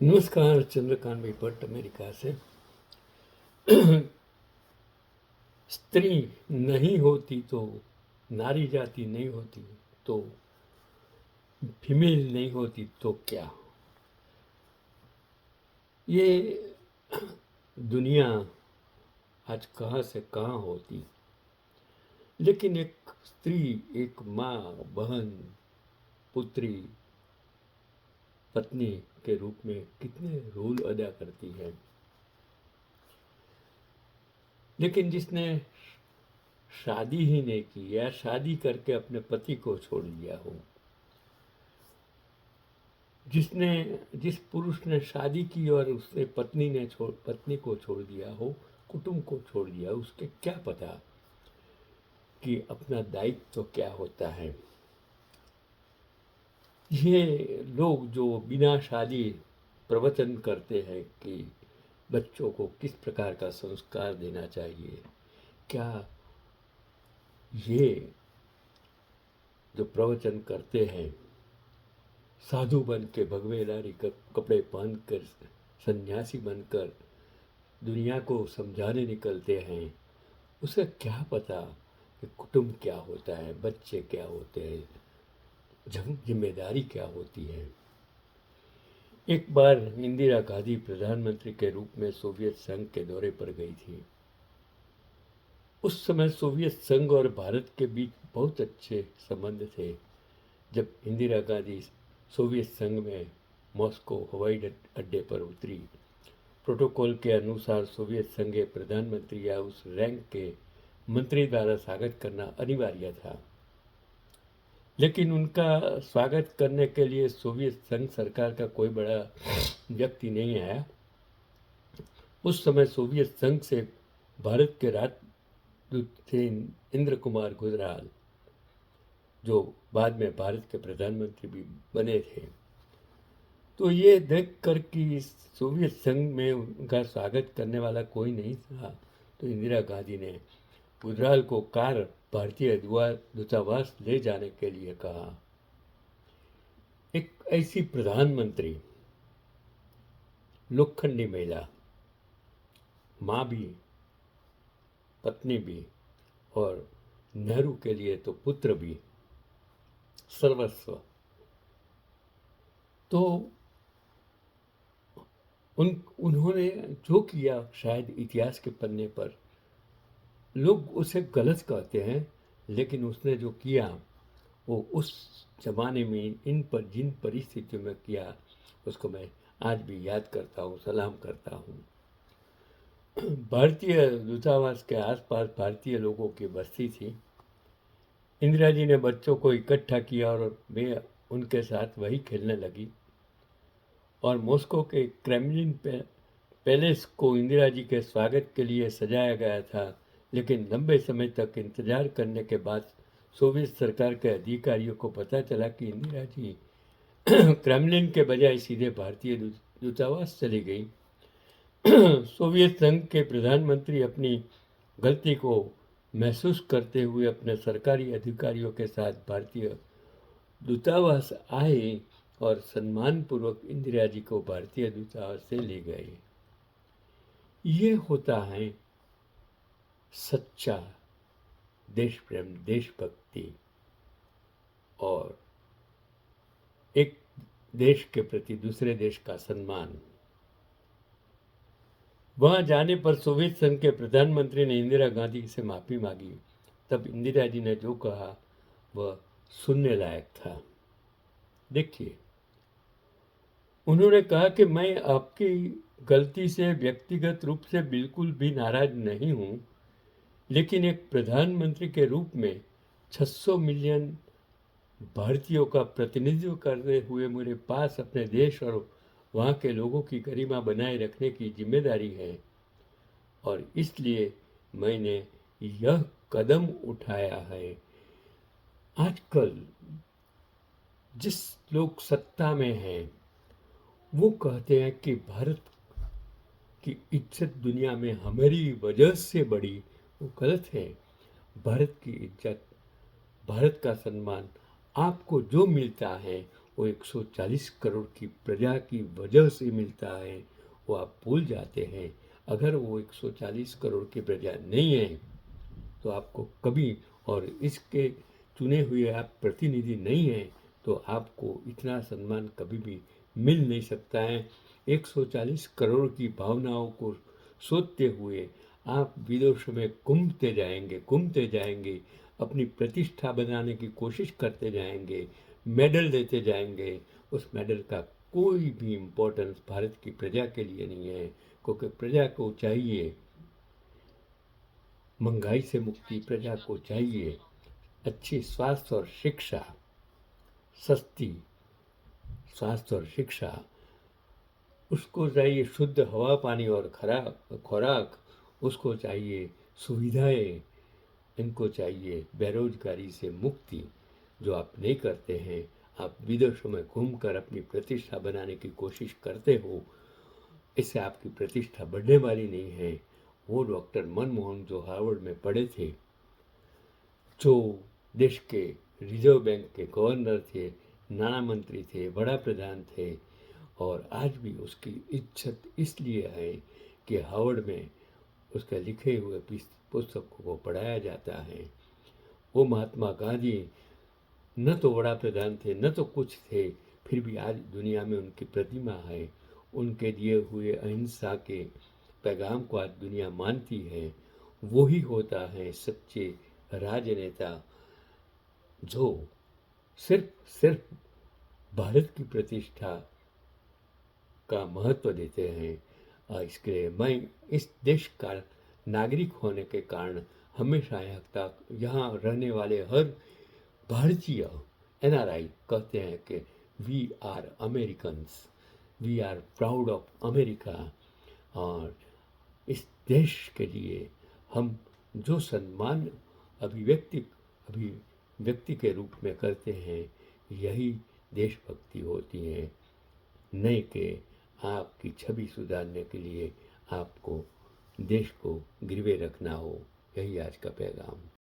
नमस्कार, चंद्रकांत भाई भट्ट अमेरिका से। स्त्री नहीं होती तो नारी जाति नहीं होती तो फीमेल नहीं होती तो क्या। ये दुनिया आज कहाँ से कहाँ होती, लेकिन एक स्त्री एक माँ, बहन, पुत्री, पत्नी के रूप में कितने रोल अदा करती है। लेकिन जिसने शादी ही नहीं की या शादी करके अपने पति को छोड़ दिया हो, जिस पुरुष ने शादी की और उसने पत्नी को छोड़ दिया हो, कुटुंब को छोड़ दिया, उसके क्या पता कि अपना दायित्व तो क्या होता है। ये लोग जो बिना शादी प्रवचन करते हैं कि बच्चों को किस प्रकार का संस्कार देना चाहिए, क्या ये जो प्रवचन करते हैं साधु बन के भगवेदारी कपड़े पहन कर सन्यासी बनकर दुनिया को समझाने निकलते हैं, उसे क्या पता कि कुटुंब क्या होता है, बच्चे क्या होते हैं, जिम्मेदारी क्या होती है। एक बार इंदिरा गांधी प्रधानमंत्री के रूप में सोवियत संघ के दौरे पर गई थी। उस समय सोवियत संघ और भारत के बीच बहुत अच्छे संबंध थे। जब इंदिरा गांधी सोवियत संघ में मॉस्को हवाई अड्डे पर उतरी, प्रोटोकॉल के अनुसार सोवियत संघ के प्रधानमंत्री या उस रैंक के मंत्री द्वारा स्वागत करना अनिवार्य था। लेकिन उनका स्वागत करने के लिए सोवियत संघ सरकार का कोई बड़ा व्यक्ति नहीं आया। उस समय सोवियत संघ से भारत के राजदूत थे इंद्र कुमार गुजराल, जो बाद में भारत के प्रधानमंत्री भी बने थे। तो ये देख कर कि सोवियत संघ में उनका स्वागत करने वाला कोई नहीं था, तो इंदिरा गांधी ने गुजराल को कार भारतीय दूतावास ले जाने के लिए कहा। एक ऐसी प्रधानमंत्री, लोखंडी महिला, माँ भी, पत्नी भी, और नेहरू के लिए तो पुत्र भी, सर्वस्व। तो उन्होंने जो किया, शायद इतिहास के पन्ने पर लोग उसे गलत कहते हैं, लेकिन उसने जो किया वो उस जमाने में जिन परिस्थितियों में किया, उसको मैं आज भी याद करता हूँ, सलाम करता हूँ। भारतीय दूतावास के आसपास भारतीय लोगों की बस्ती थी। इंदिरा जी ने बच्चों को इकट्ठा किया और वे उनके साथ वही खेलने लगी। और मॉस्को के क्रेमलिन पैलेस को इंदिरा जी के स्वागत के लिए सजाया गया था, लेकिन लंबे समय तक इंतजार करने के बाद सोवियत सरकार के अधिकारियों को पता चला कि इंदिरा जी क्रेमलिन के बजाय सीधे भारतीय दूतावास चली गई। सोवियत संघ के प्रधानमंत्री अपनी गलती को महसूस करते हुए अपने सरकारी अधिकारियों के साथ भारतीय दूतावास आए और सम्मानपूर्वक इंदिरा जी को भारतीय दूतावास से ले गए। ये होता है सच्चा देश प्रेम, देशभक्ति, और एक देश के प्रति दूसरे देश का सम्मान। वहां जाने पर सोवियत संघ के प्रधानमंत्री ने इंदिरा गांधी से माफी मांगी। तब इंदिरा जी ने जो कहा वह सुनने लायक था। देखिए, उन्होंने कहा कि मैं आपकी गलती से व्यक्तिगत रूप से बिल्कुल भी नाराज नहीं हूं, लेकिन एक प्रधानमंत्री के रूप में 600 मिलियन भारतीयों का प्रतिनिधित्व करते हुए मेरे पास अपने देश और वहाँ के लोगों की गरिमा बनाए रखने की जिम्मेदारी है, और इसलिए मैंने यह कदम उठाया है। आजकल जिस लोग सत्ता में हैं वो कहते हैं कि भारत की इज्जत दुनिया में हमारी वजह से बढ़ी। वो गलत है। भारत की इज्जत, भारत का सम्मान आपको जो मिलता है वो 140 करोड़ की प्रजा की वजह से मिलता है, वो आप भूल जाते हैं। अगर वो 140 करोड़ की प्रजा नहीं है तो आपको कभी, और इसके चुने हुए आप प्रतिनिधि नहीं हैं, तो आपको इतना सम्मान कभी भी मिल नहीं सकता है। 140 करोड़ की भावनाओं को सोचते हुए आप विदेशों में घूमते जाएंगे, अपनी प्रतिष्ठा बनाने की कोशिश करते जाएंगे, मेडल लेते जाएंगे। उस मेडल का कोई भी इम्पोर्टेंस भारत की प्रजा के लिए नहीं है, क्योंकि प्रजा को चाहिए महंगाई से मुक्ति, प्रजा को चाहिए अच्छी स्वास्थ्य और शिक्षा, सस्ती स्वास्थ्य और शिक्षा, उसको चाहिए शुद्ध हवा पानी और खुराक, उसको चाहिए सुविधाएं, इनको चाहिए बेरोजगारी से मुक्ति, जो आप नहीं करते हैं। आप विदेशों में घूमकर अपनी प्रतिष्ठा बनाने की कोशिश करते हो, इससे आपकी प्रतिष्ठा बढ़ने वाली नहीं है। वो डॉक्टर मनमोहन जो हार्वर्ड में पढ़े थे, जो देश के रिजर्व बैंक के गवर्नर थे, नाना मंत्री थे, बड़ा प्रधान थे, और आज भी उसकी इज्जत इसलिए है कि हार्वर्ड में उसके लिखे हुए पुस्तकों को पढ़ाया जाता है। वो महात्मा गांधी न तो बड़ा प्रधान थे, न तो कुछ थे, फिर भी आज दुनिया में उनकी प्रतिमा है। उनके दिए हुए अहिंसा के पैगाम को आज दुनिया मानती है। वो ही होता है सच्चे राजनेता, जो सिर्फ भारत की प्रतिष्ठा का महत्व देते हैं। इसके लिए मैं इस देश का नागरिक होने के कारण हमेशा यहाँ रहने वाले हर भारतीय एनआरआई कहते हैं कि we are Americans, we are proud of America. और इस देश के लिए हम जो सम्मान अभिव्यक्ति के रूप में करते हैं, यही देशभक्ति होती है। नहीं कि आपकी छवि सुधारने के लिए आपको देश को गिरवे रखना हो। यही आज का पैगाम।